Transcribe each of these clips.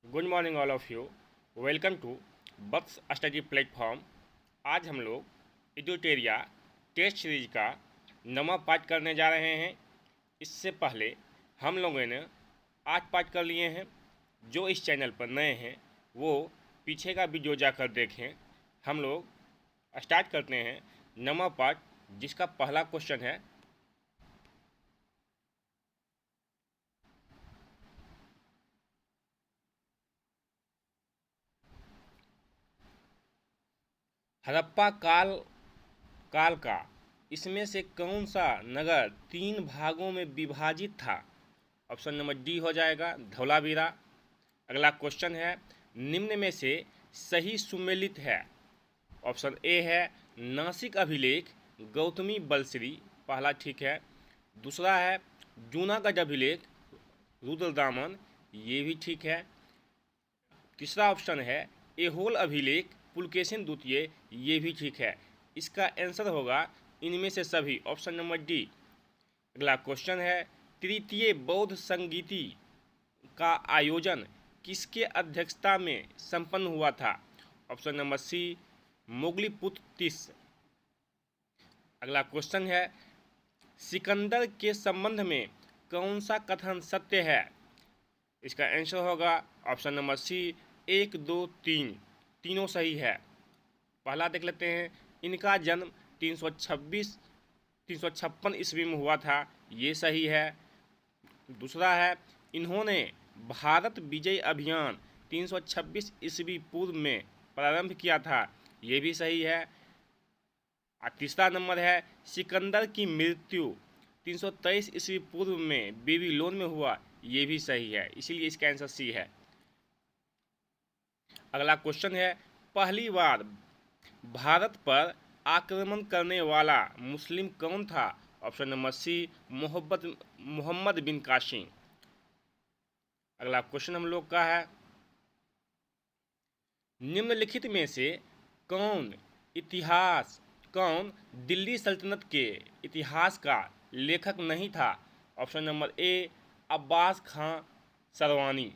Good morning all of you. Welcome to bucks study platform. आज हम लोग एडुटेरिया test series का नवा पार्ट करने जा रहे हैं। इससे पहले हम लोगों ने 8 पार्ट कर लिए हैं। जो इस चैनल पर नए हैं वो पीछे का वीडियो जाकर देखें। हम लोग स्टार्ट करते हैं नवा पार्ट, जिसका पहला क्वेश्चन है हड़प्पा काल का इसमें से कौन सा नगर 3 भागों में विभाजित था। ऑप्शन नंबर डी हो जाएगा धौलावीरा। अगला क्वेश्चन है निम्न में से सही सुमेलित है। ऑप्शन ए है नासिक अभिलेख गौतमी बलश्री, पहला ठीक है। दूसरा है जूनागढ़ अभिलेख रुद्रदामन, ये भी ठीक है। तीसरा ऑप्शन है एहोल अभिलेख पुलकेशिन द्वितीय, ये भी ठीक है। इसका आंसर होगा इनमें से सभी, ऑप्शन नंबर डी। अगला क्वेश्चन है तृतीय बौद्ध संगीति का आयोजन किसके अध्यक्षता में संपन्न हुआ था। ऑप्शन नंबर सी मोगलीपुत्र तीस। अगला क्वेश्चन है सिकंदर के संबंध में कौन सा कथन सत्य है। इसका आंसर होगा ऑप्शन नंबर सी 1, 2, 3, तीनों सही है। पहला देख लेते हैं, इनका जन्म 356 ईस्वी में हुआ था, ये सही है। दूसरा है इन्होंने भारत विजय अभियान 326 ईस्वी पूर्व में प्रारंभ किया था, ये भी सही है। और तीसरा नंबर है सिकंदर की मृत्यु 323 ईस्वी पूर्व में बेबीलोन में हुआ, ये भी सही है, इसीलिए इसका आंसर सी है। अगला क्वेश्चन है पहली बार भारत पर आक्रमण करने वाला मुस्लिम कौन था। ऑप्शन नंबर सी मोहम्मद बिन कासिम। अगला क्वेश्चन हम लोग का है निम्नलिखित में से कौन दिल्ली सल्तनत के इतिहास का लेखक नहीं था। ऑप्शन नंबर ए अब्बास खां सरवानी।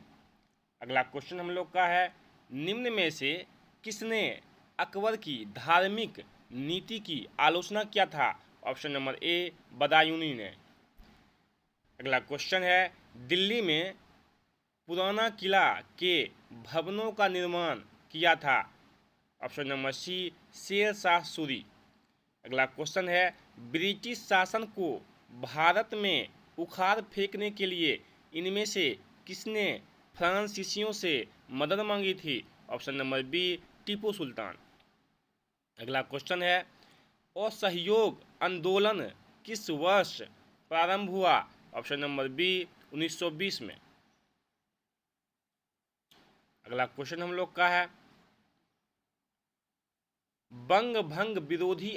अगला क्वेश्चन हम लोग का है निम्न में से किसने अकबर की धार्मिक नीति की आलोचना किया था। ऑप्शन नंबर ए बदायूनी ने। अगला क्वेश्चन है दिल्ली में पुराना किला के भवनों का निर्माण किया था। ऑप्शन नंबर सी शेर शाह सूरी। अगला क्वेश्चन है ब्रिटिश शासन को भारत में उखाड़ फेंकने के लिए इनमें से किसने फ्रांसीसियों से मदद मांगी थी। Option number B Tipu Sultan. अगला क्वेश्चन है असहयोग आंदोलन किस वर्ष प्रारंभ हुआ। ऑप्शन नंबर बी 1920 में। अगला क्वेश्चन हम लोग का है बंग भंग विरोधी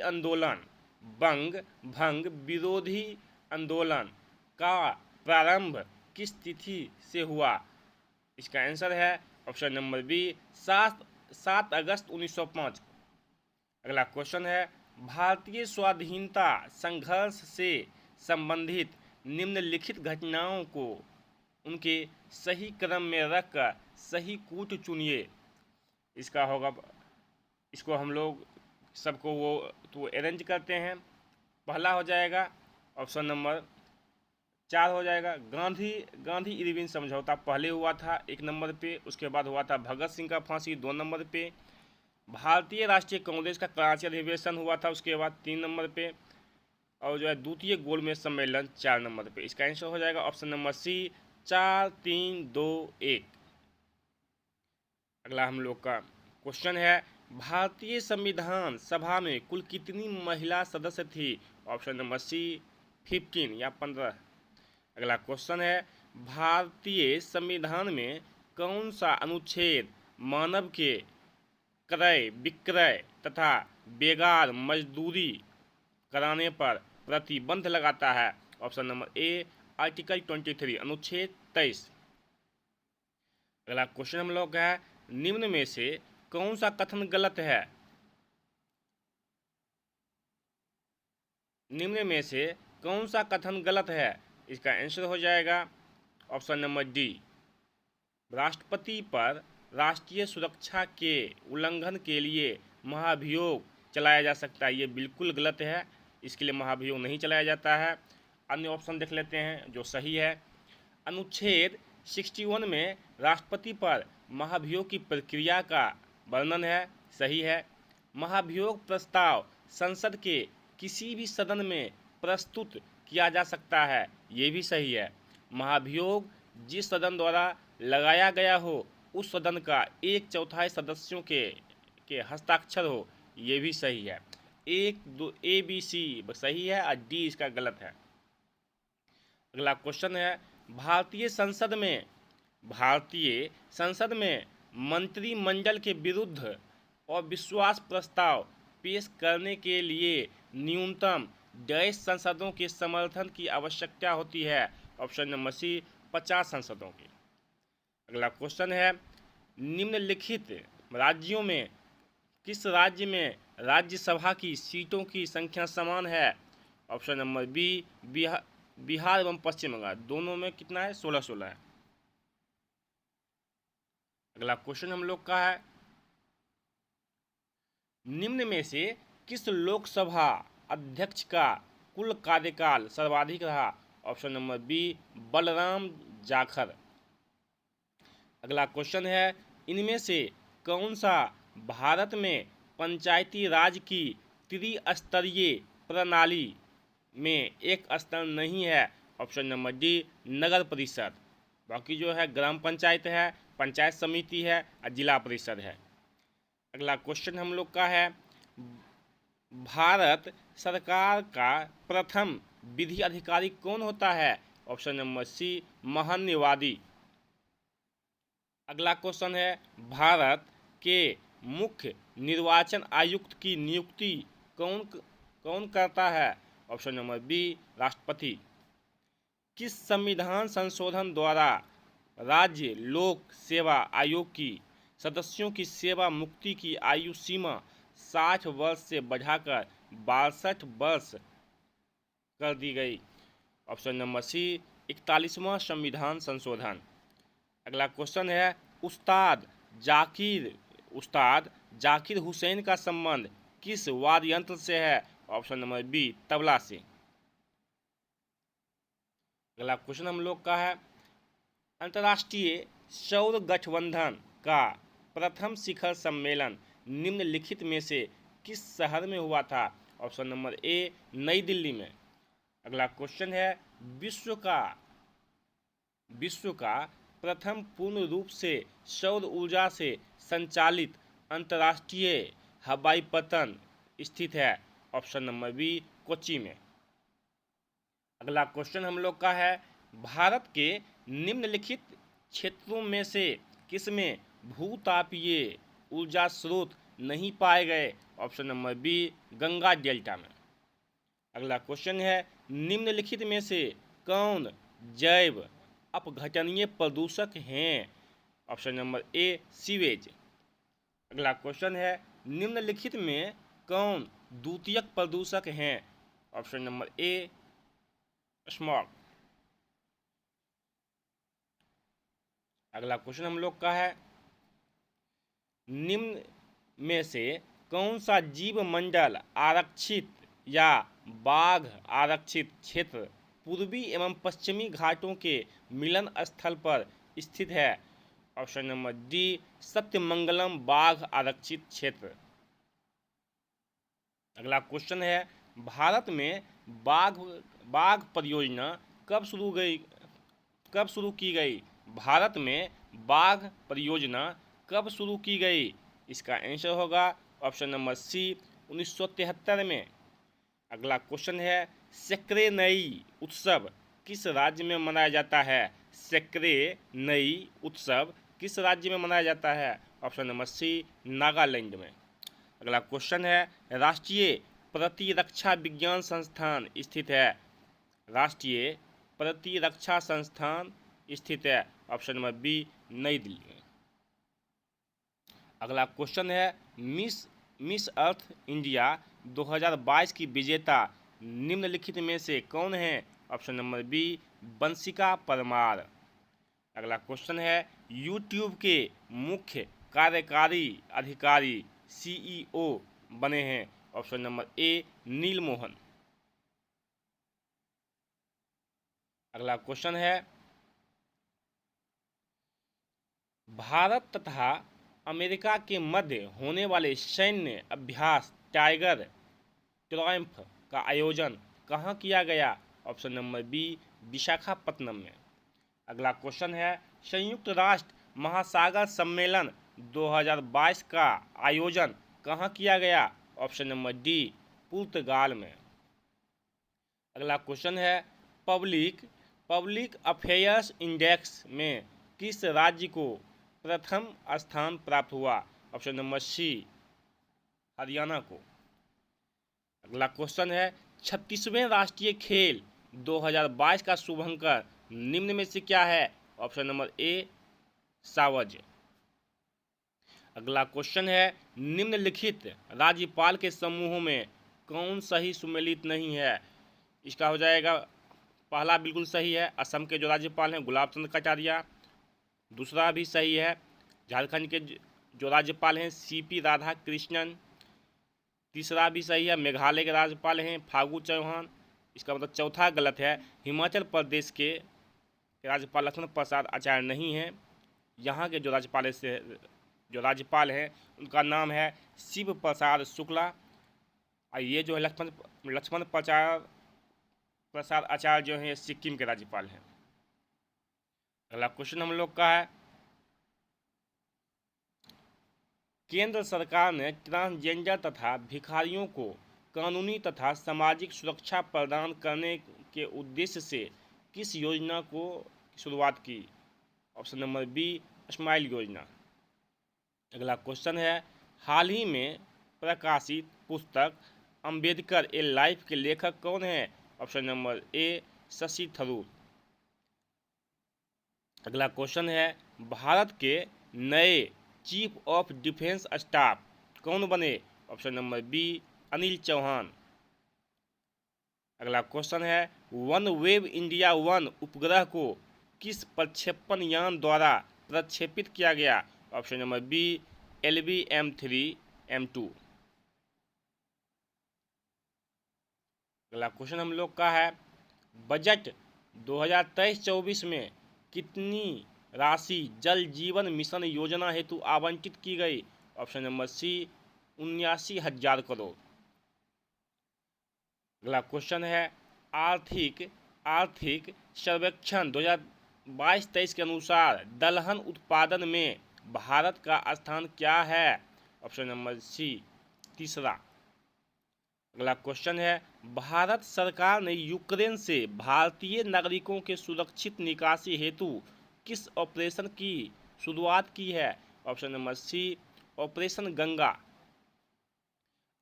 आंदोलन का प्रारंभ किस तिथि से हुआ। इसका आंसर है ऑप्शन नंबर बी 7 अगस्त 1905। अगला क्वेश्चन है भारतीय स्वाधीनता संघर्ष से संबंधित निम्नलिखित घटनाओं को उनके सही क्रम में रखकर सही कूट चुनिए। इसका होगा, इसको हम लोग सबको वो तो अरेंज करते हैं। पहला हो जाएगा ऑप्शन नंबर 4 हो जाएगा गांधी इरविन समझौता पहले हुआ था 1 नंबर पे। उसके बाद हुआ था भगत सिंह का फांसी 2 नंबर पे। भारतीय राष्ट्रीय कांग्रेस का कराची अधिवेशन हुआ था उसके बाद 3 नंबर पे। और जो है द्वितीय गोलमेज सम्मेलन 4 नंबर पे। इसका आंसर हो जाएगा ऑप्शन नंबर सी 4, 3, 2, 1। अगला हम लोग का क्वेश्चन है भारतीय संविधान सभा में कुल कितनी महिला सदस्य थी। ऑप्शन नंबर सी 15 या 15। अगला क्वेश्चन है भारतीय संविधान में कौन सा अनुच्छेद मानव के क्रय विक्रय तथा बेगार मजदूरी कराने पर प्रतिबंध लगाता है। ऑप्शन नंबर ए आर्टिकल 23 अनुच्छेद 23। अगला क्वेश्चन हम लोग का है निम्न में से कौन सा कथन गलत है। निम्न में से कौन सा कथन गलत है। इसका आंसर हो जाएगा ऑप्शन नंबर डी राष्ट्रपति पर राष्ट्रीय सुरक्षा के उल्लंघन के लिए महाभियोग चलाया जा सकता है, ये बिल्कुल गलत है। इसके लिए महाभियोग नहीं चलाया जाता है। अन्य ऑप्शन देख लेते हैं जो सही है। अनुच्छेद 61 में राष्ट्रपति पर महाभियोग की प्रक्रिया का वर्णन है, सही है। महाभियोग प्रस्ताव संसद के किसी भी सदन में प्रस्तुत किया जा सकता है, ये भी सही है। महाभियोग जिस सदन द्वारा लगाया गया हो उस सदन का 1/4 सदस्यों के हस्ताक्षर हो, ये भी सही है। 1, 2 ABC सही है और D इसका गलत है। अगला क्वेश्चन है, भारतीय संसद में मंत्रिमंडल के विरुद्ध अविश्वास प्रस्ताव पेश करने के लिए न्यूनतम डैश संसदों के समर्थन की आवश्यकता होती है। ऑप्शन नंबर सी 50 संसदों की। अगला क्वेश्चन है, निम्नलिखित राज्यों में किस राज्य में राज्यसभा की सीटों की संख्या समान है। ऑप्शन नंबर बी बिहार एवं पश्चिम बंगाल, दोनों में कितना है, 16-16 है। अगला क्वेश्चन हम लोग का है, निम्न में से किस लोकसभा अध्यक्ष का कुल कार्यकाल सर्वाधिक रहा। Option number B Balram Jakhar. अगला क्वेश्चन है, इनमें से कौन सा भारत में पंचायती राज की त्रिस्तरीय प्रणाली में एक स्तर नहीं है। ऑप्शन नंबर डी नगर परिषद। बाकी जो है ग्राम पंचायत है, पंचायत समिति है और जिला परिषद है। अगला क्वेश्चन हम लोग का है, भारत सरकार का प्रथम विधि अधिकारी कौन होता है। ऑप्शन नंबर सी महान्यवादी। अगला क्वेश्चन है, भारत के मुख्य निर्वाचन आयुक्त की नियुक्ति कौन करता है। ऑप्शन नंबर बी राष्ट्रपति। किस संविधान संशोधन द्वारा राज्य लोक सेवा आयोग की सदस्यों की सेवा मुक्ति की आयु सीमा 60 वर्ष से बढ़ाकर 62 वर्ष कर दी गई। ऑप्शन नंबर सी 41वां संविधान संशोधन। अगला क्वेश्चन है, उस्ताद जाकिर हुसैन का संबंध किस वाद्य यंत्र से है। ऑप्शन नंबर बी तबला से। अगला क्वेश्चन हम लोग का है, अंतर्राष्ट्रीय सौर गठबंधन का प्रथम शिखर सम्मेलन निम्नलिखित में से किस शहर में हुआ था। ऑप्शन नंबर ए नई दिल्ली में। अगला क्वेश्चन है, विश्व का प्रथम पूर्ण रूप से सौर ऊर्जा से संचालित अंतर्राष्ट्रीय हवाई पत्तन स्थित है। ऑप्शन नंबर बी कोच्चि में। अगला क्वेश्चन हम लोग का है, भारत के निम्नलिखित क्षेत्रों में से किसमें भूतापीय ऊर्जा स्रोत नहीं पाए गए। Option number B Ganga delta में। अगला क्वेश्चन है, निम्नलिखित में से कौन जैव अपघटनीय प्रदूषक हैं। ऑप्शन नंबर ए सीवेज। अगला क्वेश्चन है, निम्नलिखित में कौन द्वितीयक प्रदूषक हैं। ऑप्शन नंबर ए स्मॉग। अगला क्वेश्चन हम लोग का है, निम्न में से कौन सा जीव मंडल आरक्षित या बाघ आरक्षित क्षेत्र पूर्वी एवं पश्चिमी घाटों के मिलन स्थल पर स्थित है। ऑप्शन नंबर डी सत्यमंगलम बाघ आरक्षित क्षेत्र। अगला क्वेश्चन है, भारत में बाघ परियोजना कब शुरू की गई। भारत में बाघ परियोजना कब शुरू की गई। इसका आंसर होगा ऑप्शन नंबर सी 1973 में। अगला क्वेश्चन है, सेक्रेनई उत्सव किस राज्य में मनाया जाता है। सेक्रेनई उत्सव किस राज्य में मनाया जाता है। ऑप्शन नंबर सी नागालैंड में। अगला क्वेश्चन है, राष्ट्रीय प्रतिरक्षा विज्ञान संस्थान स्थित है। राष्ट्रीय प्रतिरक्षा संस्थान स्थित है। ऑप्शन नंबर बी नई दिल्ली में। अगला क्वेश्चन है, मिस अर्थ इंडिया 2022 की विजेता निम्नलिखित में से कौन है। Option number B Bansika Parmar. अगला क्वेश्चन है यूट्यूब के मुख्य कार्यकारी अधिकारी सीईओ बने हैं। ऑप्शन नंबर ए नील मोहन। अगला क्वेश्चन है भारत तथा अमेरिका के मध्य होने वाले सैन्य अभ्यास टाइगर ट्रायम्फ का आयोजन कहाँ किया गया। ऑप्शन नंबर बी विशाखापत्तनम में। अगला क्वेश्चन है संयुक्त राष्ट्र महासागर सम्मेलन 2022 का आयोजन कहाँ किया गया। ऑप्शन नंबर डी पुर्तगाल में। अगला क्वेश्चन है पब्लिक पब्लिक अफेयर्स इंडेक्स में किस राज्य को प्रथम स्थान प्राप्त हुआ। ऑप्शन नंबर सी हरियाणा को। अगला क्वेश्चन है 36वें राष्ट्रीय खेल 2022 का शुभंकर निम्न में से क्या है। ऑप्शन नंबर ए सावज। अगला क्वेश्चन है निम्नलिखित राज्यपाल के समूहों में कौन सही सुमेलित नहीं है। इसका हो जाएगा पहला बिल्कुल सही है, असम के जो राज्यपाल हैं गुलाब चंद्र कटारिया। दूसरा भी सही है, झारखंड के जो राज्यपाल हैं सीपी राधा कृष्णन। तीसरा भी सही है, मेघालय के राज्यपाल हैं फागू चौहान। इसका मतलब चौथा गलत है, हिमाचल प्रदेश के राज्यपाल लक्ष्मण प्रसाद आचार्य नहीं हैं। यहाँ के जो राज्यपाल हैं उनका नाम है शिव प्रसाद शुक्ला। और ये जो है लक्ष्मण प्रसाद आचार्य जो हैं सिक्किम के राज्यपाल हैं। अगला क्वेश्चन हम लोग का है केंद्र सरकार ने ट्रांसजेंडर तथा भिखारियों को कानूनी तथा सामाजिक सुरक्षा प्रदान करने के उद्देश्य से किस योजना को शुरुआत की। ऑप्शन नंबर बी स्माइल योजना। अगला क्वेश्चन है हाल ही में प्रकाशित पुस्तक अंबेडकर ए लाइफ के लेखक कौन हैं। ऑप्शन नंबर ए शशि थरूर। अगला क्वेश्चन है भारत के नए चीफ ऑफ डिफेंस स्टाफ कौन बने। Option number B Anil Chauhan. अगला क्वेश्चन है वन वेब इंडिया 1 उपग्रह को किस प्रक्षेपण यान द्वारा प्रक्षेपित किया गया। Option number B LVM-3M2। अगला क्वेश्चन हम लोग का है बजट 2023-24 में कितनी राशि जल जीवन मिशन योजना हेतु आवंटित की गई। ऑप्शन नंबर सी 79,000 करोड़। अगला क्वेश्चन है आर्थिक सर्वेक्षण 2022-23 के अनुसार दलहन उत्पादन में भारत का स्थान क्या है। ऑप्शन नंबर सी तीसरा। अगला क्वेश्चन है भारत सरकार ने यूक्रेन से भारतीय नागरिकों के सुरक्षित निकासी हेतु किस ऑपरेशन की शुरुआत की है। Option number C operation Ganga.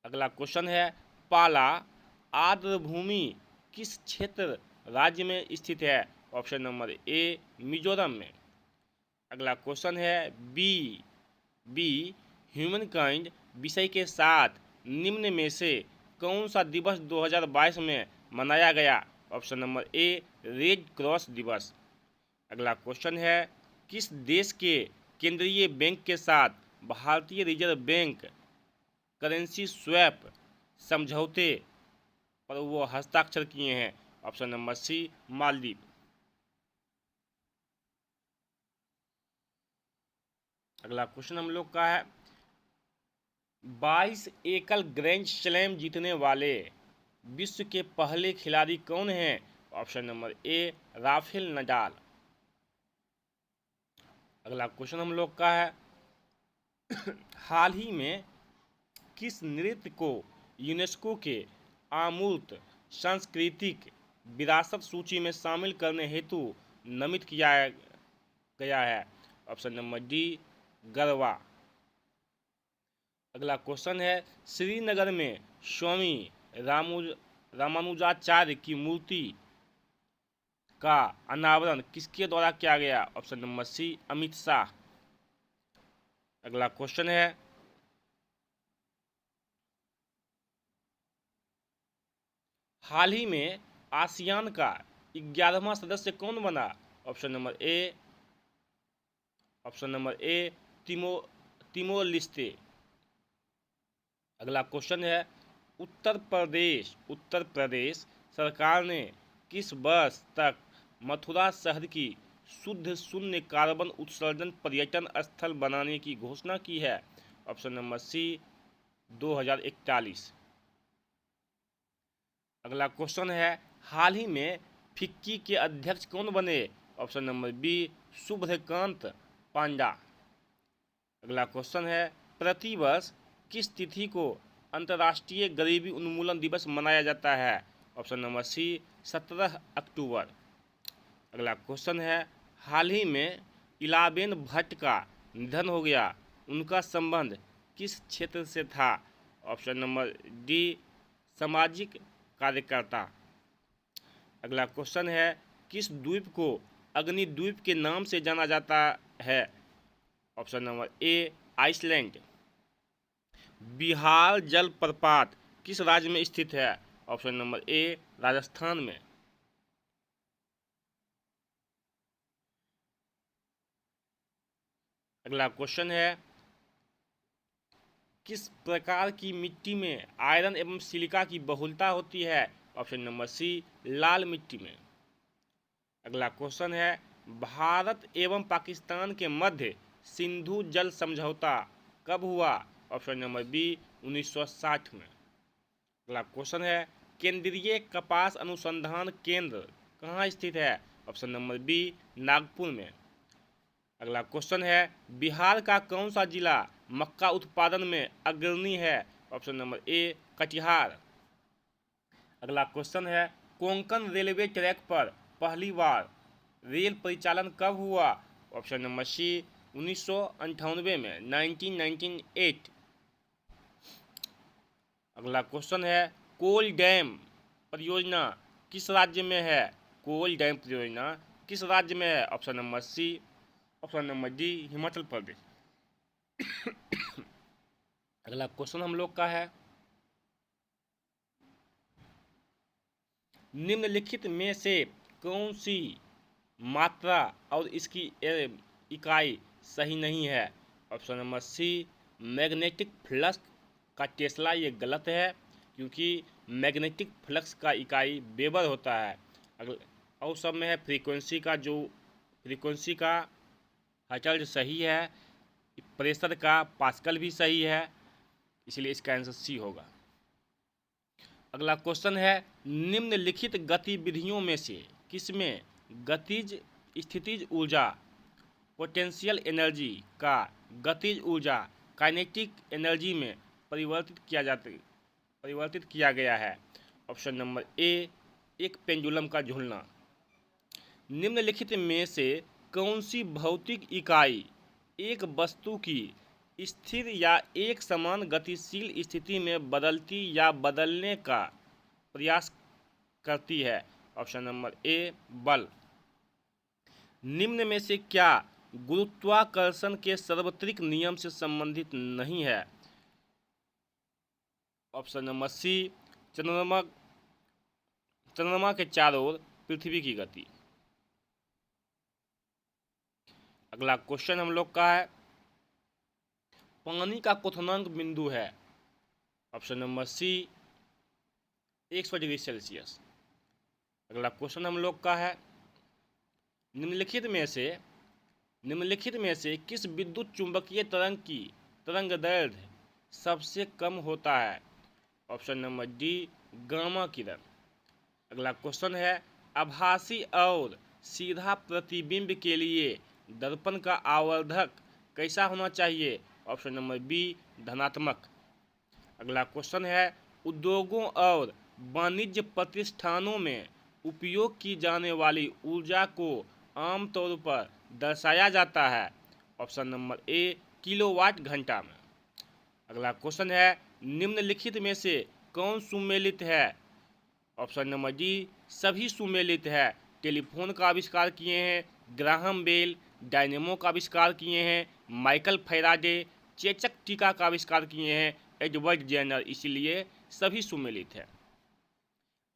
अगला क्वेश्चन है पाला आर्द्रभूमि किस क्षेत्र राज्य में स्थित है। ऑप्शन नंबर ए मिजोरम में। अगला क्वेश्चन है बी ह्यूमन काइंड विषय के साथ निम्न में से कौन सा दिवस 2022 में मनाया गया। ऑप्शन नंबर ए रेड क्रॉस दिवस। अगला क्वेश्चन है किस देश के केंद्रीय बैंक के साथ भारतीय रिजर्व बैंक करेंसी स्वैप समझौते पर वो हस्ताक्षर किए हैं। Option number C Maldives. अगला क्वेश्चन हम लोग का है 22 एकल ग्रैंड स्लैम जीतने वाले विश्व के पहले खिलाड़ी कौन हैं। Option number A Rafael Nadal. अगला क्वेश्चन हम लोग का है हाल ही में किस नृत्य को यूनेस्को के अमूर्त सांस्कृतिक विरासत सूची में शामिल करने हेतु नामित किया गया है। Option number D garba. अगला क्वेश्चन है श्रीनगर में स्वामी रामानुजाचार्य की मूर्ति का अनावरण किसके द्वारा किया गया। Option number C Amit Shah. अगला क्वेश्चन है हाल ही में आसियान का 11वां सदस्य कौन बना। Option number A option number A Timor Leste. अगला क्वेश्चन है, उत्तर प्रदेश सरकार ने किस वर्ष तक मथुरा शहर की शुद्ध शून्य कार्बन उत्सर्जन पर्यटन स्थल बनाने की घोषणा की है? Option number C 2041। अगला क्वेश्चन है, हाल ही में फिक्की के अध्यक्ष कौन बने? ऑप्शन नंबर बी शुभ्रकांत पांडा। अगला क्वेश्चन है, प्रतिवर्ष किस तिथि को अंतर्राष्ट्रीय गरीबी उन्मूलन दिवस मनाया जाता है? ऑप्शन नंबर सी 17 अक्टूबर। अगला क्वेश्चन है, हाल ही में इलाबेन भट्ट का निधन हो गया, उनका संबंध किस क्षेत्र से था? ऑप्शन नंबर डी सामाजिक कार्यकर्ता। अगला क्वेश्चन है, किस द्वीप को अग्निद्वीप के नाम से जाना जाता है? Option number A Iceland. Bihar जलप्रपात किस राज्य में स्थित है? ऑप्शन नंबर ए राजस्थान में। अगला क्वेश्चन है, किस प्रकार की मिट्टी में आयरन एवं सिलिका की बहुलता होती है? ऑप्शन नंबर सी लाल मिट्टी में। अगला क्वेश्चन है, भारत एवं पाकिस्तान के मध्य सिंधु जल समझौता कब हुआ? ऑप्शन नंबर बी 1960 में। अगला क्वेश्चन है, केंद्रीय कपास अनुसंधान केंद्र कहाँ स्थित है? ऑप्शन नंबर बी नागपुर में। अगला क्वेश्चन है, बिहार का कौन सा जिला मक्का उत्पादन में अग्रणी है? ऑप्शन नंबर ए कटिहार। अगला क्वेश्चन है, कोंकण रेलवे ट्रैक पर पहली बार रेल परिचालन कब हुआ? ऑप्शन नंबर सी 1998 में 1998। अगला क्वेश्चन है, कोल डैम परियोजना किस राज्य में है? कोल डैम परियोजना किस राज्य में है? Option number D Himachal Pradesh. अगला क्वेश्चन हम लोग का है, निम्नलिखित में से कौन सी मात्रा और इसकी इकाई सही नहीं है? Option number C magnetic flux का टेस्ला, ये गलत है क्योंकि मैग्नेटिक फ्लक्स का इकाई वेबर होता है। और सब में है फ्रीक्वेंसी का हर्ट्ज सही है, प्रेशर का पास्कल भी सही है, इसलिए इसका आंसर सी होगा। अगला क्वेश्चन है, निम्नलिखित गतिविधियों में से किसमें गतिज स्थितिज ऊर्जा पोटेंशियल एनर्जी का गतिज ऊर्जा काइनेटिक एनर्जी में परिवर्तित किया गया है? ऑप्शन नंबर ए एक पेंडुलम का झूलना। निम्नलिखित में से कौन सी भौतिक इकाई एक वस्तु की स्थिर या एक समान गतिशील स्थिति में बदलती या बदलने का प्रयास करती है? ऑप्शन नंबर ए बल। निम्न में से क्या गुरुत्वाकर्षण के सार्वत्रिक नियम से संबंधित नहीं है? ऑप्शन नंबर सी चंद्रमा के चारों ओर पृथ्वी की गति। अगला क्वेश्चन हम लोग का है, पानी का क्वथनांक बिंदु है? Option number C 100 degree Celsius. अगला क्वेश्चन हम लोग का है, निम्नलिखित में से किस विद्युत चुंबकीय तरंग की तरंगदैर्घ्य सबसे कम होता है? ऑप्शन नंबर डी गामा किरण। अगला क्वेश्चन है, आभासी और सीधा प्रतिबिंब के लिए दर्पण का आवर्धक कैसा होना चाहिए? ऑप्शन नंबर बी धनात्मक। अगला क्वेश्चन है, उद्योगों और वाणिज्य प्रतिष्ठानों में उपयोग की जाने वाली ऊर्जा को आमतौर पर दर्शाया जाता है? ऑप्शन नंबर ए किलोवाट घंटा में। अगला क्वेश्चन है, निम्नलिखित में से कौन सुमेलित है? ऑप्शन नंबर डी सभी सुमेलित है। टेलीफोन का आविष्कार किए हैं ग्राहम बेल, डायनेमो का आविष्कार किए हैं माइकल फैराडे, चेचक टीका का आविष्कार किए हैं एडवर्ड जेनर, इसीलिए सभी सुमेलित है।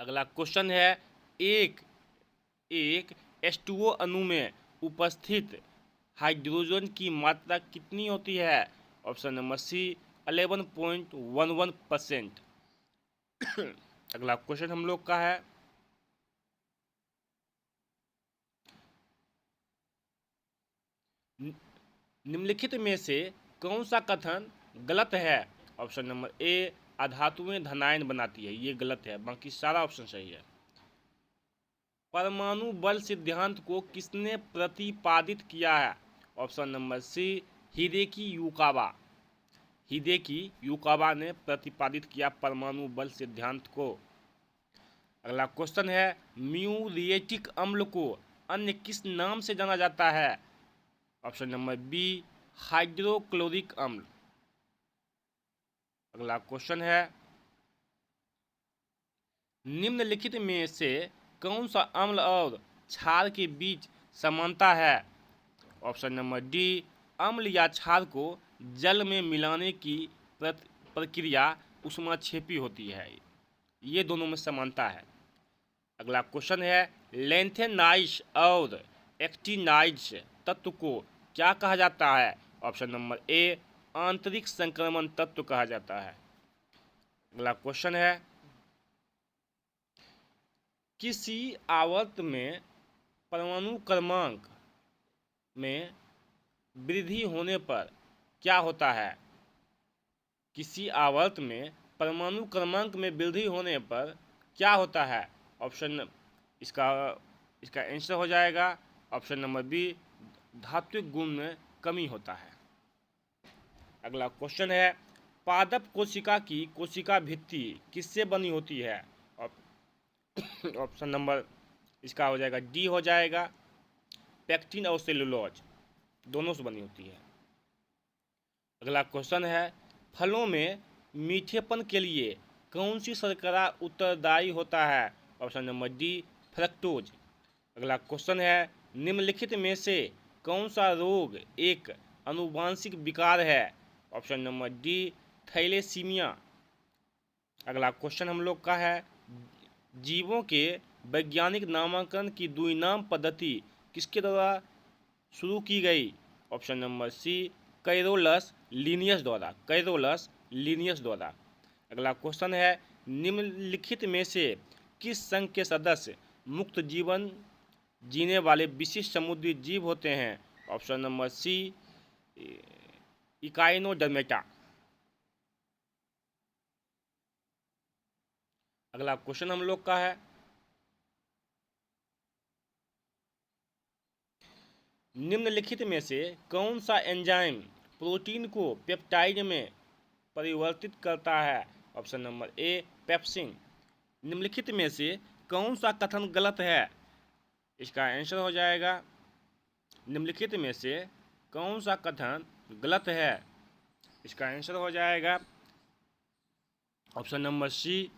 अगला क्वेश्चन है, एक H2O अणु में उपस्थित हाइड्रोजन की मात्रा कितनी होती है? Option number C 11.11%। अगला क्वेश्चन हम लोग का है, निम्नलिखित में से कौन सा कथन गलत है? ऑप्शन नंबर ए अधातुएं धनायन बनाती है, ये गलत है, बाकी सारा ऑप्शन सही है। परमाणु बल सिद्धांत को किसने प्रतिपादित किया है? Option number C Hideki Yukawa. Hideki Yukawa ने प्रतिपादित किया परमाणु बल सिद्धांत को। अगला क्वेश्चन है, म्यूरिएटिक अम्ल को अन्य किस नाम से जाना जाता है? ऑप्शन नंबर बी हाइड्रोक्लोरिक अम्ल। अगला क्वेश्चन है, निम्नलिखित में से कौन सा अम्ल और क्षार के बीच समानता है? ऑप्शन नंबर डी अम्ल या क्षार को जल में मिलाने की प्रक्रिया ऊष्माक्षेपी होती है, ये दोनों में समानता है। अगला क्वेश्चन है, लैंथेनाइड्स और एक्टिनाइड्स तत्व को क्या कहा जाता है? ऑप्शन नंबर ए आंतरिक संक्रमण तत्व कहा जाता है। अगला क्वेश्चन है, किसी आवर्त में परमाणु क्रमांक में वृद्धि होने पर क्या होता है? किसी आवर्त में परमाणु क्रमांक में वृद्धि होने पर क्या होता है? ऑप्शन इसका आंसर हो जाएगा ऑप्शन नंबर बी धात्विक गुण में कमी होता है। अगला क्वेश्चन है, पादप कोशिका की कोशिका भित्ति किससे बनी होती है? ऑप्शन नंबर इसका हो जाएगा डी हो जाएगा, पेक्टिन और सेलुलोज दोनों से बनी होती है। अगला क्वेश्चन है, फलों में मीठेपन के लिए कौन सी शर्करा उत्तरदायी होता है? Option number D fructose. अगला क्वेश्चन है, निम्नलिखित में से कौन सा रोग एक आनुवांशिक विकार है? Option number D thalassaemia. अगला क्वेश्चन हम लोग का है, जीवों के वैज्ञानिक नामांकन की द्विनाम पद्धति किसके द्वारा शुरू की गई? Option number C Carolus Linnaeus द्वारा, कैरोलस लीनियस द्वारा। अगला क्वेश्चन है, निम्नलिखित में से किस संघ के सदस्य मुक्त जीवन जीने वाले विशिष्ट समुद्री जीव होते हैं? Option number C echinodermata. अगला क्वेश्चन हम लोग का है, निम्नलिखित में से कौन सा एंजाइम प्रोटीन को पेप्टाइड में परिवर्तित करता है? ऑप्शन नंबर ए पेप्सिन। निम्नलिखित में से कौन सा कथन गलत है? इसका आंसर हो जाएगा, निम्नलिखित में से कौन सा कथन गलत है? इसका आंसर हो जाएगा ऑप्शन नंबर सी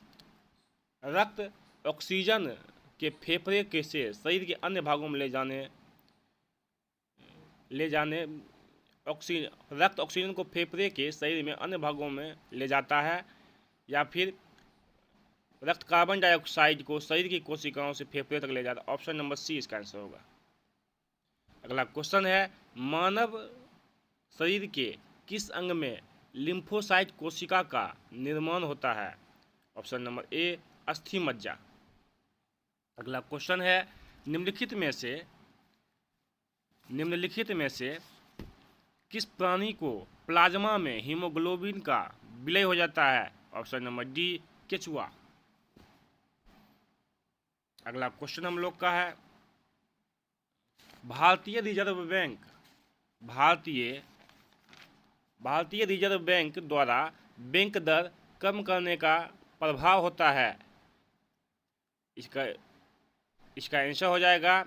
रक्त ऑक्सीजन के फेफड़े के से शरीर के अन्य भागों में रक्त ऑक्सीजन को फेफड़े के शरीर में अन्य भागों में ले जाता है, या फिर रक्त कार्बन डाइऑक्साइड को शरीर की कोशिकाओं से फेफड़े तक ले जाता है। ऑप्शन नंबर सी इसका आंसर होगा। अगला क्वेश्चन है, मानव शरीर के किस अंग में लिम्फोसाइट कोशिका का निर्माण होता है? ऑप्शन नंबर ए अस्थि मज्जा। अगला क्वेश्चन है, निम्नलिखित में से किस प्राणी को प्लाज्मा में हीमोग्लोबिन का विलय हो जाता है? ऑप्शन नंबर डी केचुआ। अगला क्वेश्चन हम लोग का है, भारतीय रिजर्व बैंक द्वारा बैंक दर कम करने का प्रभाव होता है। इसका आंसर हो जाएगा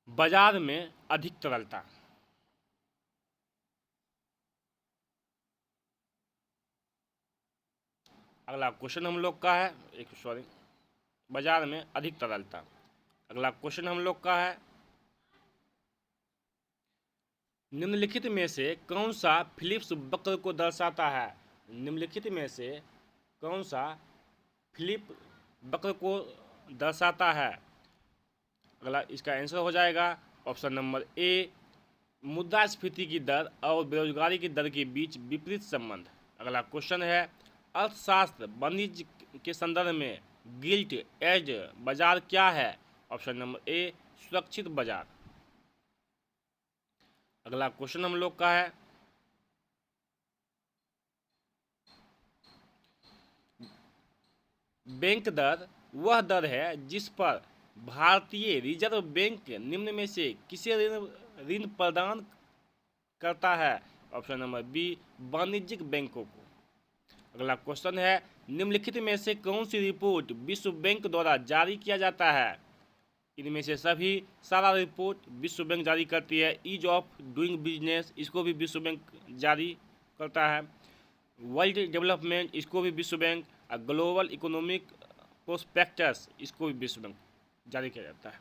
बाजार में अधिक तरलता। अगला क्वेश्चन हम लोग का है बाजार में अधिक तरलता। अगला क्वेश्चन हम लोग का है, निम्नलिखित में से कौन सा फिलिप्स वक्र को दर्शाता है? निम्नलिखित में से कौन सा फिलिप वक्र को दर्शाता है? अगला इसका आंसर हो जाएगा ऑप्शन नंबर ए मुद्रास्फीति की दर और बेरोजगारी की दर के बीच विपरीत संबंध। अगला क्वेश्चन है, अर्थशास्त्र वाणिज्य के संदर्भ में गिल्ट एज बाजार क्या है? ऑप्शन नंबर ए सुरक्षित बाजार। अगला क्वेश्चन हम लोग का है, बैंक दर वह दर है जिस पर भारतीय रिजर्व बैंक निम्न में से किसे ऋण प्रदान करता है? ऑप्शन नंबर बी वाणिज्यिक बैंकों को। अगला क्वेश्चन है, निम्नलिखित में से कौन सी रिपोर्ट विश्व बैंक द्वारा जारी किया जाता है? इनमें से सभी सारा रिपोर्ट विश्व बैंक जारी करती है। ईज ऑफ डूइंग बिजनेस, इसको भी विश्व बैंक जारी करता है। वर्ल्ड डेवलपमेंट, इसको भी विश्व बैंक। ग्लोबल इकोनॉमिक प्रोस्पेक्टस, इसको भी विश्व बैंक जारी किया जाता है।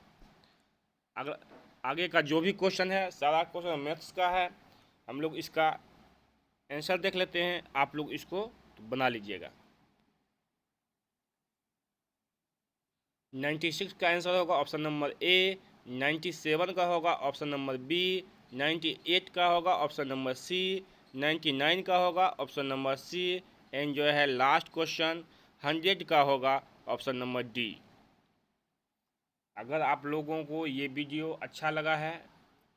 अगर आगे का जो भी क्वेश्चन है सारा क्वेश्चन मैथ्स का है, हम लोग इसका आंसर देख लेते हैं, आप लोग इसको बना लीजिएगा। 96 का आंसर होगा ऑप्शन नंबर ए, 97 का होगा ऑप्शन नंबर बी, 98 का होगा ऑप्शन नंबर सी, 99 का होगा ऑप्शन नंबर सी, एंड जो है लास्ट क्वेश्चन 100 का होगा ऑप्शन नंबर डी। अगर आप लोगों को ये वीडियो अच्छा लगा है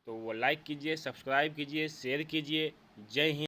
तो वो लाइक कीजिए, सब्सक्राइब कीजिए, शेयर कीजिए। जय हिंद।